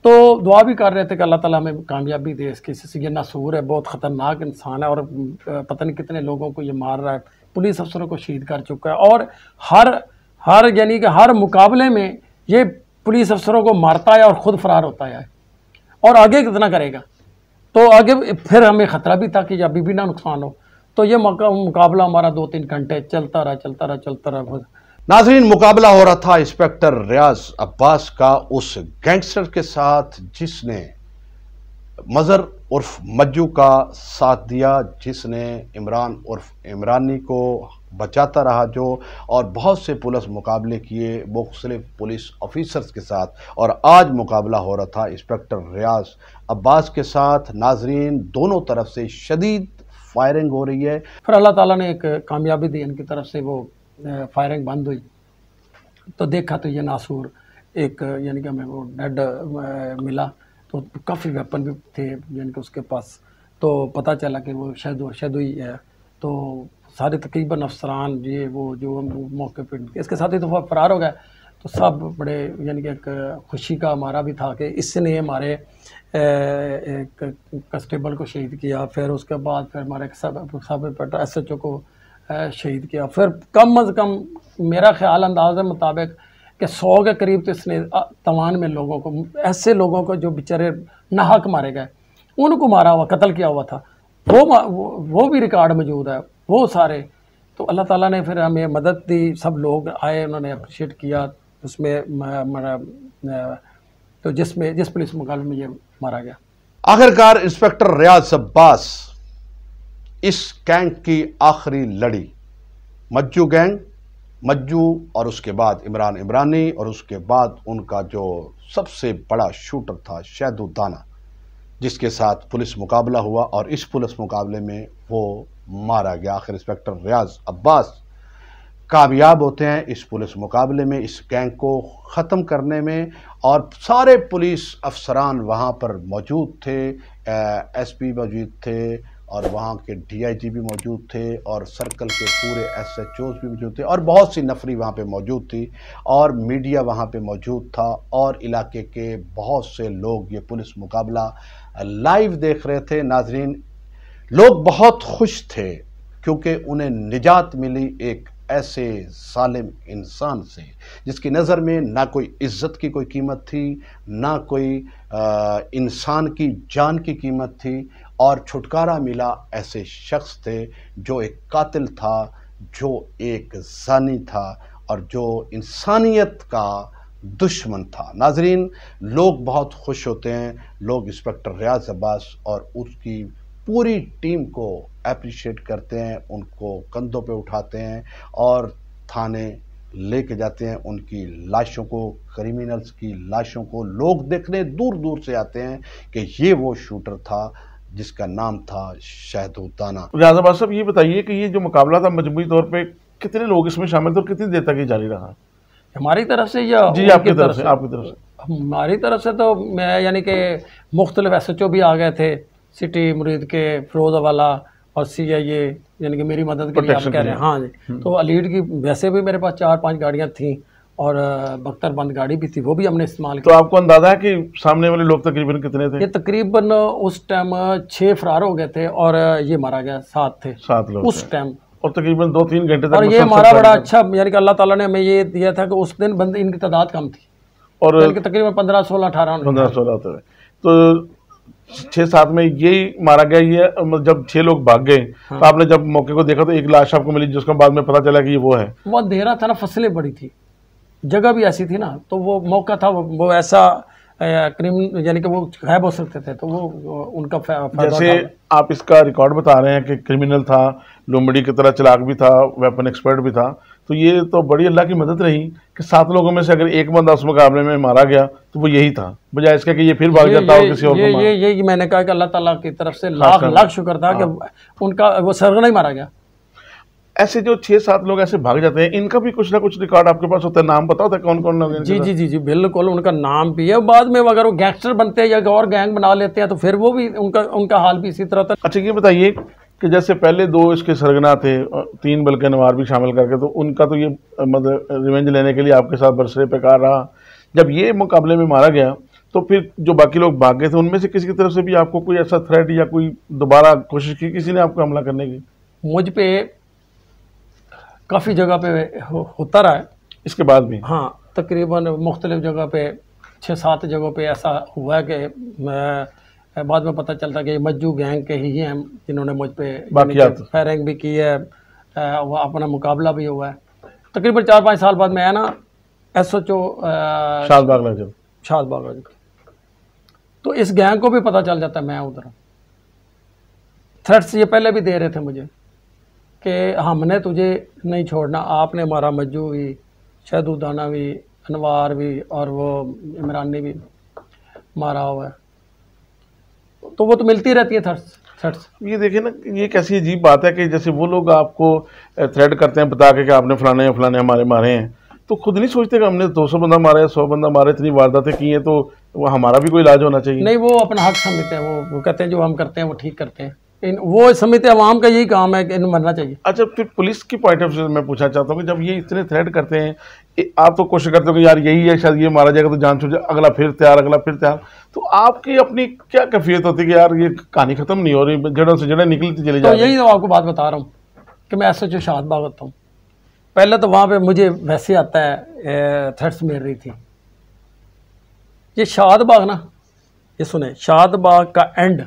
तो दुआ भी कर रहे थे कि अल्लाह ताला हमें कामयाबी दे इसकी। ये नासूर है, बहुत ख़तरनाक इंसान है और पता नहीं कितने लोगों को ये मार रहा है, पुलिस अफसरों को शहीद कर चुका है। और हर यानी कि हर मुकाबले में ये पुलिस अफसरों को मारता है और ख़ुद फरार होता है, और आगे कितना करेगा। तो आगे फिर हमें ख़तरा भी था कि अभी भी ना नुकसान हो। तो ये मुकाबला हमारा 2-3 घंटे चलता रहा। नाज़रीन, मुकाबला हो रहा था इंस्पेक्टर रियाज अब्बास का उस गैंगस्टर के साथ जिसने मज़र उर्फ मज्जू का साथ दिया, जिसने इमरान उर्फ इमरानी को बचाता रहा जो, और बहुत से पुलिस मुकाबले किए मुख्तलिफ पुलिस ऑफिसर्स के साथ, और आज मुकाबला हो रहा था इंस्पेक्टर रियाज अब्बास के साथ। नाज़रीन, दोनों तरफ से शदीद फायरिंग हो रही है। फिर अल्लाह ताला ने एक कामयाबी दी, इनकी तरफ से वो फायरिंग बंद हुई। तो देखा तो ये नासूर एक यानी कि हमें वो डेड मिला, तो काफ़ी वेपन भी थे यानी कि उसके पास। तो पता चला कि वो शहद हुई है। तो सारे तकरीबन अफसरान ये वो जो मौके पर, इसके साथ ही तो फरार हो गए। तो सब बड़े यानी कि एक खुशी का हमारा भी था कि इसने हमारे एक कांस्टेबल को शहीद किया। फिर उसके बाद फिर हमारे सब इंस्पेक्टर SHO को शहीद किया। फिर कम अज़ कम मेरा ख्याल अंदाज़े मुताबिक कि 100 के करीब तो इसने तवान में लोगों को, ऐसे लोगों को जो बेचारे नाहक मारे गए, उनको मारा हुआ, कत्ल किया हुआ था, वो भी रिकॉर्ड मौजूद है, वो सारे। तो अल्लाह ताला ने फिर हमें मदद दी, सब लोग आए, उन्होंने अप्रिशिएट किया। उसमें तो जिस पुलिस मुकाबले में ये मारा गया। आखिरकार इंस्पेक्टर रियाज अब्बास इस गैंग की आखिरी लड़ी, मज्जू गैंग, मज्जू और उसके बाद इमरान इमरानी, और उसके बाद उनका जो सबसे बड़ा शूटर था शहदू दाना, जिसके साथ पुलिस मुकाबला हुआ और इस पुलिस मुकाबले में वो मारा गया। आखिर इंस्पेक्टर रियाज अब्बास कामयाब होते हैं इस पुलिस मुकाबले में, इस गैंग को ख़त्म करने में। और सारे पुलिस अफसरान वहाँ पर मौजूद थे, SP मौजूद थे, और वहाँ के DIG भी मौजूद थे, और सर्कल के पूरे SHOs भी मौजूद थे, और बहुत सी नफरी वहाँ पे मौजूद थी, और मीडिया वहाँ पे मौजूद था, और इलाके के बहुत से लोग ये पुलिस मुकाबला लाइव देख रहे थे। नाजरीन, लोग बहुत खुश थे क्योंकि उन्हें निजात मिली एक ऐसे जालिम इंसान से जिसकी नज़र में ना कोई इज्जत की कोई कीमत थी, ना कोई इंसान की जान की कीमत थी, और छुटकारा मिला ऐसे शख्स थे जो एक कातिल था, जो एक जानी था, और जो इंसानियत का दुश्मन था। नाजरीन, लोग बहुत खुश होते हैं, लोग इंस्पेक्टर रियाज अब्बास और उसकी पूरी टीम को अप्रिशिएट करते हैं, उनको कंधों पे उठाते हैं और थाने लेके जाते हैं। उनकी लाशों को, क्रिमिनल्स की लाशों को लोग देखने दूर दूर से आते हैं कि ये वो शूटर था जिसका नाम था शहदू दाना। रियाज अब्बास साहब, ये बताइए कि ये जो मुकाबला था मजमूई तौर पे कितने लोग इसमें शामिल थे और कितनी देर तक ये जारी रहा? हमारी तरफ से या जी आपकी तरफ से? आपकी तरफ से। हमारी तरफ से तो मैं यानी कि मुख्तलिफ SHO भी आ गए थे, सिटी मुरीद के, फिरोज वाला और CIA, यानी कि मेरी मदद के लिए आप कह रहे हैं। हाँ जी। तो लीड की वैसे भी मेरे पास 4-5 गाड़ियाँ थीं, और बख्तरबंद गाड़ी भी थी, वो भी हमने इस्तेमाल की। तो आपको अंदाजा है कि सामने वाले लोग तकरीबन कितने थे? ये तकरीबन उस टाइम 6 फरार हो गए थे, और ये मारा गया 7 थे, 7 लोग उस टाइम, और तकरीबन 2-3 घंटे तक। और ये हमारा बड़ा अच्छा, यानी कि अल्लाह ताला ने हमें ये दिया था कि उस दिन बंदे इनकी तादाद कम थी, और तकरीबन 15-16-18 होते थे। तो 6-7 में यही मारा गया। ये जब 6 लोग भाग गए, हाँ। तो आपने जब मौके को देखा तो एक लाश आपको मिली, जिसको बाद में पता चला कि ये वो है। वो अंधेरा था ना, फसलें बड़ी थी, जगह भी ऐसी थी ना, तो वो मौका था, वो ऐसा यानी कि वो गायब हो सकते थे, तो वो उनका जैसे आप इसका रिकॉर्ड बता रहे हैं कि क्रिमिनल था, लोमड़ी की तरह चालाक भी था, वेपन एक्सपर्ट भी था, तो ये तो बड़ी अल्लाह की मदद रही कि 7 लोगों में से अगर एक बंदा उस मुकाबले में मारा गया तो वो यही था, बजाय इसका कि ये फिर भाग जाता और किसी और को मारा। ये मैंने कहा कि अल्लाह ताला की तरफ से लाख लाख शुक्र था कि उनका वो सरगना ही मारा गया। ऐसे जो 6-7 लोग ऐसे भाग जाते हैं, इनका भी कुछ ना कुछ रिकॉर्ड आपके पास होता है, नाम पता होता है कौन कौन लोग? जी बिल्कुल, उनका नाम भी है। बाद में अगर वो गैंगस्टर बनते हैं या और गैंग बना लेते हैं तो फिर वो भी उनका हाल भी इसी तरह था। अच्छा, ये बताइए कि जैसे पहले 2 इसके सरगना थे, 3 बल्कि नवार भी शामिल करके, तो उनका तो ये मतलब रिवेंज लेने के लिए आपके साथ बरसरे पे कार रहा। जब ये मुकाबले में मारा गया तो फिर जो बाकी लोग भाग गए थे उनमें से किसी की तरफ से भी आपको कोई ऐसा थ्रेट या कोई दोबारा कोशिश की किसी ने आपको हमला करने की? मुझ पे काफ़ी जगह पे होता रहा है इसके बाद भी? हाँ, तकरीबन मुख्तलिफ जगह पे 6-7 जगहों पे ऐसा हुआ है कि बाद में पता चलता कि ये मज्जू गैंग के ही हैं जिन्होंने मुझ पे फायरिंग भी की है, वह अपना मुकाबला भी हुआ है। तकरीबन 4-5 साल बाद मैं ना SHO शादबाग लग तो इस गैंग को भी पता चल जाता है मैं उधर। थ्रेट्स ये पहले भी दे रहे थे मुझे कि हमने तुझे नहीं छोड़ना, आपने हमारा मज्जू भी, शहदुदाना भी, अनवार भी और वो इमरानी भी मारा हुआ है। तो वो तो मिलती रहती है थ्रेट्स। ये देखिए ना, ये कैसी अजीब बात है कि जैसे वो लोग आपको थ्रेट करते हैं बता के कि आपने फलाने फलाने हमारे मारे हैं, तो खुद नहीं सोचते कि हमने 200 बंदा मारा है, 100 बंदा मारे, इतनी वारदातें की हैं, तो वो हमारा भी कोई इलाज होना चाहिए। नहीं, वो अपना हक समझते हैं, वो कहते हैं जो हम करते हैं वो ठीक करते हैं। वो समझते हैं अवाम का यही काम है कि इन्हें मरना चाहिए। अच्छा, फिर पुलिस की पॉइंट ऑफ व्यू से मैं पूछना चाहता हूँ कि जब ये इतने थ्रेट करते हैं, आप तो कोशिश करते हो कि यार यही है, शायद ये मारा जाएगा तो जान छूट जाए, अगला फिर तैयार, तो आपकी अपनी क्या कैफियत होती है कि यार ये कहानी खत्म नहीं हो रही, जड़ों से जड़ें निकलती चली जा रही? तो यही तो आपको बात बता रहा हूँ कि मैं SHO शादबाग होता हूँ। पहले तो वहाँ पे मुझे वैसे आता है थ्रेट्स मिल रही थी। ये शादबाग ना, ये सुने, शादबाग का एंड,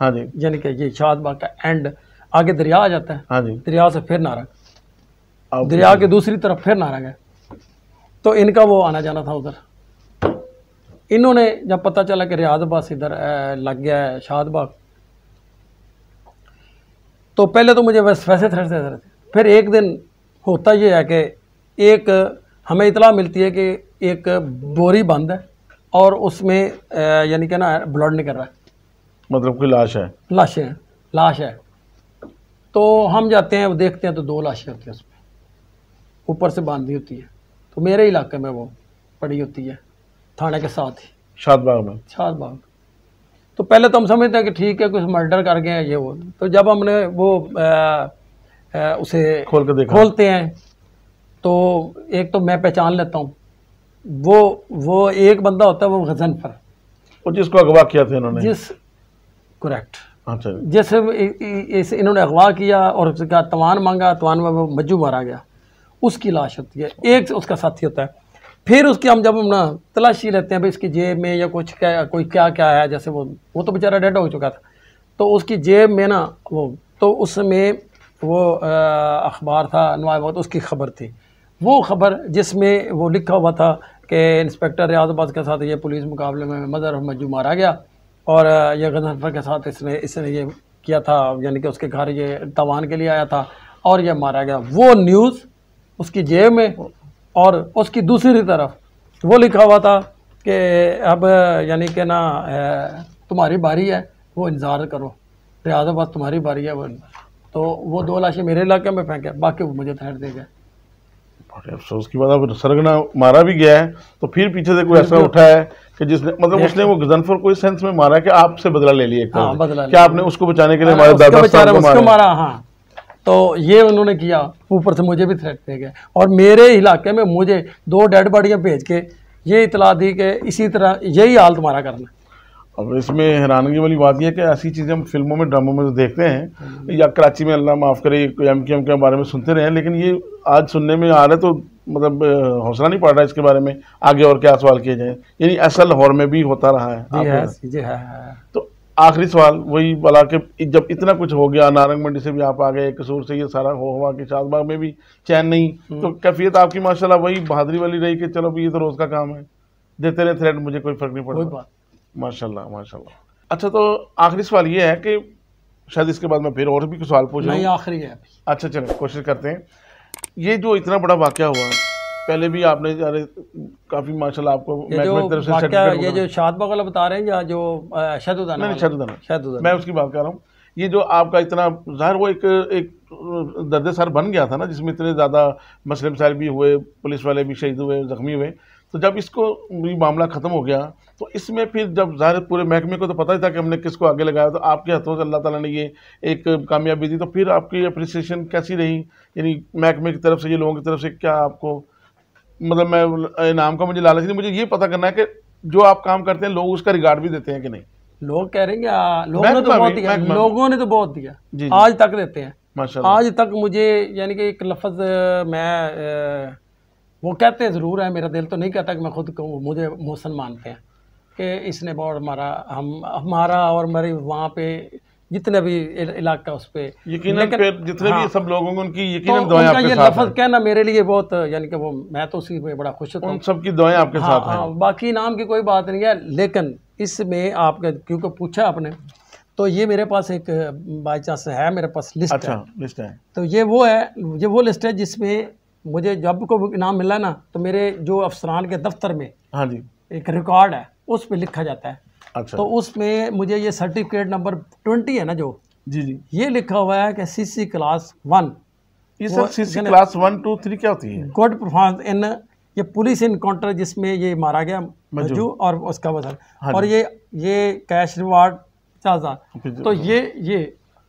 हाँ जी, यानी कि ये शादबाग का एंड आगे दरिया आ जाता है। हाँ जी, दरिया से फिर नारंग, दरिया के दूसरी तरफ फिर नारंग है। तो इनका वो आना जाना था उधर। इन्होंने जब पता चला कि रियाद अब्बास इधर लग गया है शादबाग, तो पहले तो मुझे वैसे थ्रेट दे रहे थे। फिर एक दिन होता ये है कि एक हमें इतला मिलती है कि एक बोरी बंद है और उसमें यानी कि ना ब्लड निकल रहा है, मतलब कोई लाश है, लाश है। तो हम जाते हैं, वो देखते हैं तो 2 लाशें होती हैं उसमें, ऊपर से बांधी होती है। तो मेरे इलाके में वो पड़ी होती है, थाने के साथ ही, शादबाग। तो पहले तो हम समझते हैं कि ठीक है, कुछ मर्डर कर गए हैं ये वो। तो जब हमने वो उसे खोलते हैं तो एक तो मैं पहचान लेता हूँ, वो एक बंदा होता है, वो गजनफर, और जिसको अगवा किया था इन्होंने, करेक्ट। अच्छा, जैसे इन्होंने अगवा किया और उसका तवान मांगा, तवान में वो मज्जू मारा गया, उसकी लाश होती है। एक उसका साथी होता है। फिर उसकी हम जब ना तलाशी लेते हैं भाई इसकी जेब में या कुछ कोई क्या है, जैसे वो तो बेचारा डेड हो चुका था, तो उसकी जेब में ना तो उसमें वो अखबार था नवाब वक्त, उसकी खबर थी। वो खबर जिसमें वो लिखा हुआ था कि इंस्पेक्टर रियाद अब्बास के साथ ये पुलिस मुकाबले में मदर मज्जू मारा गया और ये गजनफर के साथ इसने ये किया था, यानी कि उसके घर ये तवान के लिए आया था और ये मारा गया। वो न्यूज़ उसकी जेब में, और उसकी दूसरी तरफ वो लिखा हुआ था कि अब यानी कि ना तुम्हारी बारी है, वो इंतज़ार करो, रियाद अब्बास तुम्हारी बारी है वो। तो वो 2 लाशें मेरे इलाके में फेंके, बाकी वो मुझे थ्रेट दे गए। बड़े अफसोस की बात है, सरगना मारा भी गया है, तो फिर पीछे से कोई ऐसा उठा है कि जिसने मतलब उसने वो गजनफर को इस सेंस में मारा कि आपसे बदला ले लिया, हाँ, बदला क्या आपने उसको बचाने के लिए हमारे दादा उसको मारा। हाँ, तो ये उन्होंने किया, ऊपर से मुझे भी थ्रेट दे गए और मेरे इलाके में मुझे 2 डेड बॉडियाँ भेज के ये इतला दी कि इसी तरह यही हाल तुम्हारा करना। अब इसमें हैरानगी वाली बात यह है कि ऐसी चीज़ें हम फिल्मों में, ड्रामों में तो देखते हैं, या कराची में अल्लाह माफ़ करे MQM के बारे में सुनते रहे हैं, लेकिन ये आज सुनने में आ रहा है तो मतलब हौसला नहीं पड़ रहा है इसके बारे में आगे और क्या सवाल किए जाए। यानी ऐसा लाहौर में भी होता रहा है। जी है। तो आखिरी सवाल वही वाला कि जब इतना कुछ हो गया, नारंग मंडी से भी आप आ गए, कसूर से ये सारा हुआ कि शादबाग में भी चैन नहीं, तो कैफियत आपकी माशाल्लाह वही बहादुरी वाली रही कि चलो ये तो रोज़ का काम है, देते रहे थ्रेड, मुझे कोई फ़र्क नहीं पड़ता। माशाल्लाह। अच्छा, तो आखिरी सवाल ये है कि शायद इसके बाद मैं फिर और भी कुछ सवाल पूछ रहा हूँ। आखिरी है। अच्छा, चलो कोशिश करते हैं। ये जो इतना बड़ा वाक़या हुआ, पहले भी आपने काफ़ी माशाल्लाह आपको ये जो शादबाग वाला बता रहे हैं या जो शहदुदाना, मैं उसकी बात कर रहा हूँ। ये जो आपका इतना ज़ाहिर वो एक दर्द सर बन गया था ना, जिसमें इतने ज़्यादा मसले मसाइल भी हुए, पुलिस वाले भी शहीद हुए, ज़ख्मी हुए, तो जब इसको मामला ख़त्म हो गया तो इसमें फिर जब ज़ाहिर पूरे महकमे को तो पता ही था कि हमने किसको आगे लगाया, तो आपके हाथों से अल्लाह ताला ने ये एक कामयाबी दी, तो फिर आपकी अप्रिसिएशन कैसी रही? यानी महकमे की तरफ से, ये लोगों की तरफ से क्या आपको, मतलब मैं इनाम का मुझे लालच नहीं, मुझे ये पता करना है कि जो आप काम करते हैं लोग उसका रिगार्ड भी देते हैं कि नहीं? लोग कह रहे हैं लोगों ने तो बहुत दिया, लोगों ने तो बहुत दिया, जी, आज तक देते हैं माशाल्लाह। आज तक मुझे यानी कि एक लफ्ज़ मैं वो कहते हैं ज़रूर है, मेरा दिल तो नहीं कहता कि मैं खुद कहूँ, मुझे मोहसन मानते हैं कि इसने बहुत हमारा और मेरे वहाँ पे जितने भी इलाका उस पे यकीनन फिर जितने भी सब लोग होंगे उनकी यकीनन तो दुआएं आपके ये साथ लफ्ज़ कहना मेरे लिए बहुत यानी कि वो मैं तो उसी में बड़ा खुश होता हूँ, उन सबकी दुआएं आपके साथ हैं। बाकी नाम की कोई बात नहीं है, लेकिन इसमें आपका क्योंकि पूछा आपने तो ये मेरे पास एक बाई चांस है, मेरे पास लिस्ट है। अच्छा, लिस्ट है। तो ये वो लिस्ट है जिसमें मुझे जब को इनाम मिला ना तो मेरे जो अफसरान के दफ्तर में हाँ जी एक रिकॉर्ड है उस पर लिखा जाता है। अच्छा, तो उसमें मुझे ये सर्टिफिकेट नंबर 20 है ना जो जी जी, ये लिखा हुआ है कि सीसी क्लास 1। ये सर सीसी क्लास 1 2 3 क्या होती है? गुड परफॉर्मेंस इन ये पुलिस इनकाउंटर जिसमें ये मारा गया मज्जू और उसका वजन, और ये कैश रिवार्ड 50,000। तो ये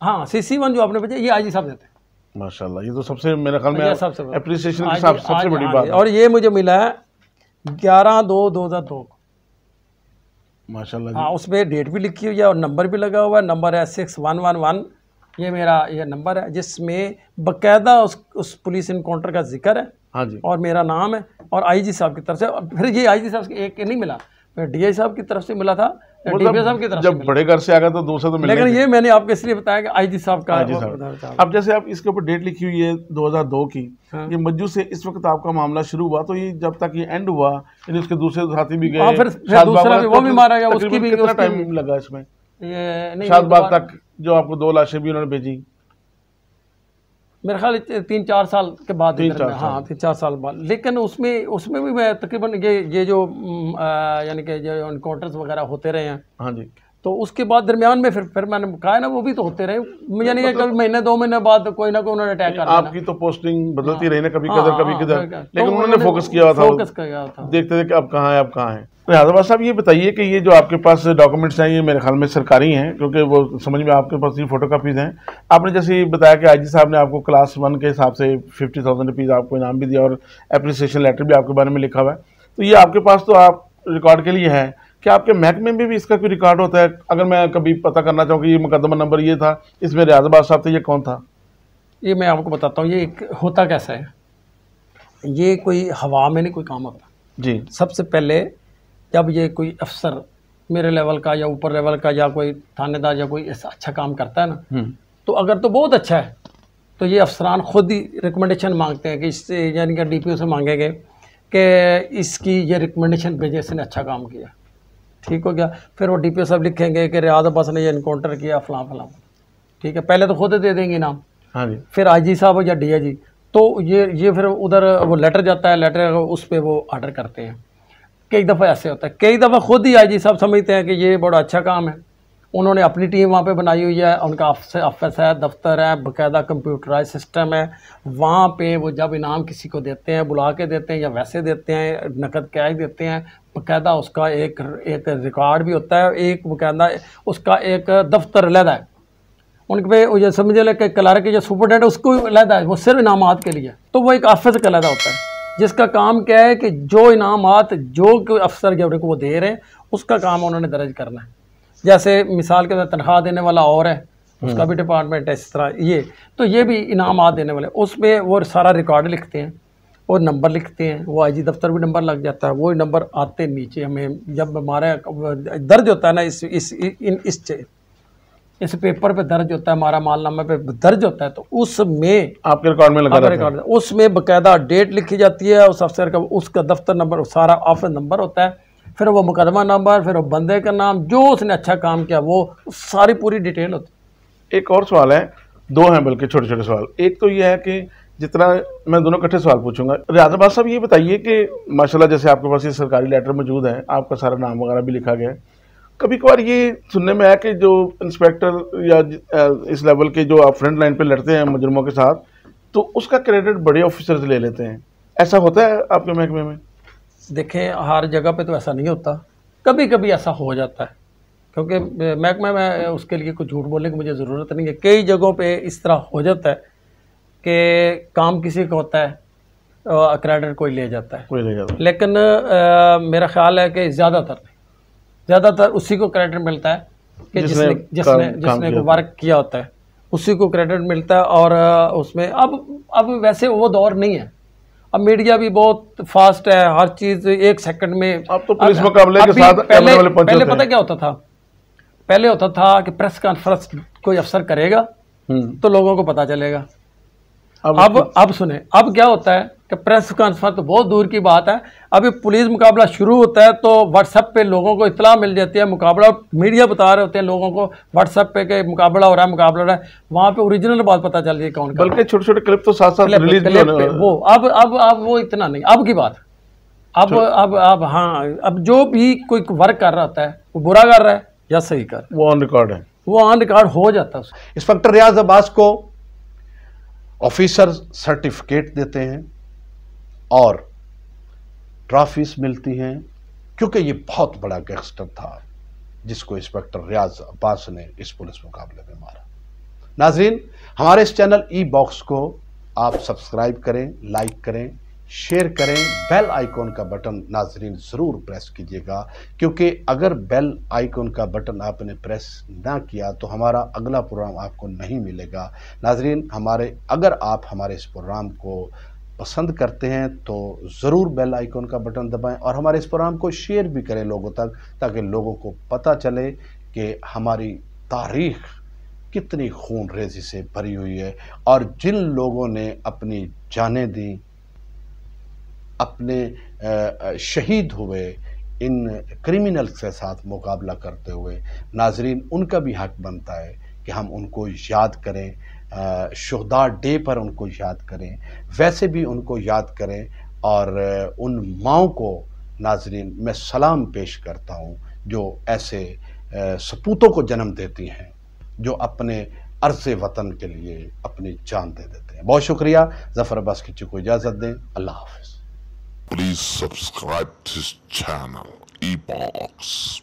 हाँ CC1 जो आपने बताया ये आईजी साहब देते हैं। माशाल्लाह, ये तो सबसे मेरे ख्याल में एप्रिसिएशन के साथ सबसे बड़ी बात है। और ये मुझे मिला है 11/2/2002 को। माशाल्लाह हाँ, उसमें डेट भी लिखी हुई है और नंबर भी लगा हुआ है, नंबर है 6111। ये मेरा ये नंबर है जिसमें बाकायदा उस पुलिस इनकाउंटर का जिक्र है। हाँ जी, और मेरा नाम है और आईजी साहब की तरफ से। फिर ये आईजी साहब से एक नहीं मिला, DI साहब की तरफ से मिला था, DPO साहब की तरफ से जब बड़े घर से आ गया तो दूसरा तो मिला। लेकिन ये मैंने आपको इसलिए बताया कि आईजी साहब का। अब जैसे आप इसके ऊपर डेट लिखी हुई है 2002 की, ये मज्जू से इस वक्त आपका मामला शुरू हुआ, तो ये जब तक ये एंड हुआ यानी उसके दूसरे साथी भी गए, फिर दूसरा भी वो भी मारा गया, उसकी भी कितना टाइम लगा इसमें? ये शादबाग तक जो आपको 2 लाशें भी उन्होंने भेजी, मेरे ख्याल 3-4 साल के बाद। हाँ, 3-4 साल बाद। लेकिन उसमें भी मैं तकरीबन ये जो यानी कि जो इनकाउंटर्स वगैरह होते रहे हैं, हाँ जी, तो उसके बाद दरमियान में फिर मैंने कहा ना वो भी तो होते रहे, यानी कि कभी महीने 2 महीने बाद कोई ना कोई उन्होंने अटैक कर दिया। आपकी तो पोस्टिंग बदलती रही ना, कभी किधर कभी किधर, लेकिन उन्होंने फोकस किया था, देखते थे कि अब कहाँ है अब कहाँ है। तो यादव साहब ये बताइए कि ये जो आपके पास डॉक्यूमेंट्स हैं ये मेरे ख्याल में सरकारी हैं, क्योंकि वो समझ में आपके पास ये फोटोकॉपीज़ हैं। आपने जैसे बताया कि आईजी साहब ने आपको क्लास 1 के हिसाब से 50,000 रुपीज़ आपको इनाम भी दिया और एप्रिसिएशन लेटर भी आपके बारे में लिखा हुआ है, तो ये आपके पास तो आप रिकॉर्ड के लिए है। क्या आपके महकमे में भी इसका कोई रिकॉर्ड होता है? अगर मैं कभी पता करना चाहूँ कि ये मुकदमा नंबर ये था, इसमें रियाजबाज साहब थे, ये कौन था? ये मैं आपको बताता हूँ, ये होता कैसा है, ये कोई हवा में नहीं कोई काम होता जी। सबसे पहले जब ये कोई अफसर मेरे लेवल का या ऊपर लेवल का या कोई थानेदार या कोई ऐसा अच्छा काम करता है ना, तो अगर तो बहुत अच्छा है तो ये अफसरान खुद ही रिकमेंडेशन मांगते हैं कि इससे यानी कि DPO से मांगेंगे कि इसकी ये रिकमेंडेशन भेजे, इसने अच्छा काम किया, ठीक हो गया। फिर वो DPO साहब लिखेंगे कि रियाज अब्बास ने ये इनकाउंटर किया फलां फलां, ठीक है, पहले तो खुद दे देंगे नाम। हाँ जी। फिर IG साहब या DIG, तो ये फिर उधर वो लेटर जाता है, लेटर उस पर वो ऑर्डर करते हैं। कई दफ़ा ऐसे होता है, कई दफ़ा खुद ही IG साहब समझते हैं कि ये बड़ा अच्छा काम है, उन्होंने अपनी टीम वहाँ पे बनाई हुई है, उनका ऑफिस है, दफ्तर है, बाकायदा कंप्यूटराइज सिस्टम है, वहाँ पे वो जब इनाम किसी को देते हैं, बुला के देते हैं या वैसे देते हैं, नकद कैश देते हैं, बाकायदा उसका एक रिकॉर्ड भी होता है, एक बाकायदा उसका एक दफ्तर अलहदा है, उनके पे ये समझ लें कि क्लर्क या सुपरडेंट उसको अलहदा है, वो सिर्फ इनामात के लिए, तो वो एक ऑफिस का अलहदा होता है जिसका काम क्या है कि जो इनामात जो कोई अफसर जब को वो दे रहे हैं उसका काम उन्होंने दर्ज करना है। जैसे मिसाल के साथ तनख्वाह देने वाला और है, उसका भी डिपार्टमेंट है, इस तरह ये भी इनामात देने वाले, उसमें वो सारा रिकॉर्ड लिखते हैं और नंबर लिखते हैं, वो IG दफ्तर भी नंबर लग जाता है, वो नंबर आते नीचे हमें जब हमारा दर्ज होता है ना इस पेपर पे दर्ज होता है, हमारा मालनामा पे दर्ज होता है, तो उसमें आपके रिकॉर्ड में लगा रहता है, उसमें बाकायदा डेट लिखी जाती है, उस अफसर का उसका दफ्तर नंबर सारा ऑफिस नंबर होता है, फिर वो मुकदमा नंबर, फिर वो बंदे का नाम, जो उसने अच्छा काम किया वो सारी पूरी डिटेल होती है। एक और सवाल है, 2 हैं बल्कि छोटे छोटे सवाल। एक तो ये है कि जितना मैं दोनों इकट्ठे सवाल पूछूंगा। रियाज अब्बास साहब ये बताइए कि माशाल्लाह जैसे आपके पास ये सरकारी लेटर मौजूद है, आपका सारा नाम वगैरह भी लिखा गया है, कभी कभार ये सुनने में आया कि जो इंस्पेक्टर या इस लेवल के जो आप फ्रंट लाइन पे लड़ते हैं मुजरमों के साथ, तो उसका क्रेडिट बड़े ऑफिसर्स ले लेते हैं, ऐसा होता है आपके महकमे में? देखें, हर जगह पे तो ऐसा नहीं होता, कभी कभी ऐसा हो जाता है, क्योंकि महकमे में उसके लिए कुछ झूठ बोलने की मुझे ज़रूरत नहीं है। कई जगहों पे इस तरह हो जाता है कि काम किसी का होता है क्रेडिट कोई ले जाता है, कोई नहीं जाता। लेकिन मेरा ख्याल है कि ज़्यादातर उसी को क्रेडिट मिलता है कि जिसने को वर्क किया होता है, उसी को क्रेडिट मिलता है। और उसमें अब वैसे वो दौर नहीं है, अब मीडिया भी बहुत फास्ट है, हर चीज़ 1 सेकंड में। अब तो पुलिस मुकाबले के साथ कैमरे वाले पहुंचे पहले पता क्या होता था, पहले होता था कि प्रेस कॉन्फ्रेंस कोई अफसर करेगा तो लोगों को पता चलेगा। अब सुने, अब क्या होता है कि प्रेस कॉन्फ्रेंस तो बहुत दूर की बात है, अभी पुलिस मुकाबला शुरू होता है तो व्हाट्सएप पे लोगों को इत्तला मिल जाती है, मुकाबला मीडिया बता रहे होते हैं लोगों को व्हाट्सएप पे कि मुकाबला हो रहा है, वहाँ पे ओरिजिनल बात पता चल रही है कौन, बल्कि छोटे छोटे क्लिप तो साथ साथ रिलीज भी होने वाले। वो अब वो इतना नहीं, अब की बात, अब हाँ, अब जो भी कोई वर्क कर रहा होता है वो बुरा कर रहा है या सही कर, वो ऑन रिकॉर्ड है, वो ऑन रिकॉर्ड हो जाता है। इंस्पेक्टर रियाज अब्बास को ऑफिसर सर्टिफिकेट देते हैं और ट्रॉफीज मिलती हैं, क्योंकि ये बहुत बड़ा गैंगस्टर था जिसको इंस्पेक्टर रियाज अब्बास ने इस पुलिस मुकाबले में मारा। नाजरीन, हमारे इस चैनल ई बॉक्स को आप सब्सक्राइब करें, लाइक करें, शेयर करें, बेल आइकॉन का बटन नाजरीन ज़रूर प्रेस कीजिएगा, क्योंकि अगर बेल आइकॉन का बटन आपने प्रेस ना किया तो हमारा अगला प्रोग्राम आपको नहीं मिलेगा। नाजरीन, अगर आप हमारे इस प्रोग्राम को पसंद करते हैं तो ज़रूर बेल आइकॉन का बटन दबाएं और हमारे इस प्रोग्राम को शेयर भी करें लोगों तक, ताकि लोगों को पता चले कि हमारी तारीख़ कितनी खून रेजी से भरी हुई है और जिन लोगों ने अपनी जानें दी, अपने शहीद हुए इन क्रिमिनल्स के साथ मुकाबला करते हुए, नाजरीन उनका भी हक बनता है कि हम उनको याद करें, शुहदा डे पर उनको याद करें, वैसे भी उनको याद करें। और उन माओं को नाजरीन मैं सलाम पेश करता हूँ जो ऐसे सपूतों को जन्म देती हैं, जो अपने अर्ज़ वतन के लिए अपनी जान दे देते हैं। बहुत शुक्रिया। ज़फ़र अब्बास किच्चू को इजाज़त दें। अल्लाह हाफ़िज़। Please subscribe to this channel, eBox.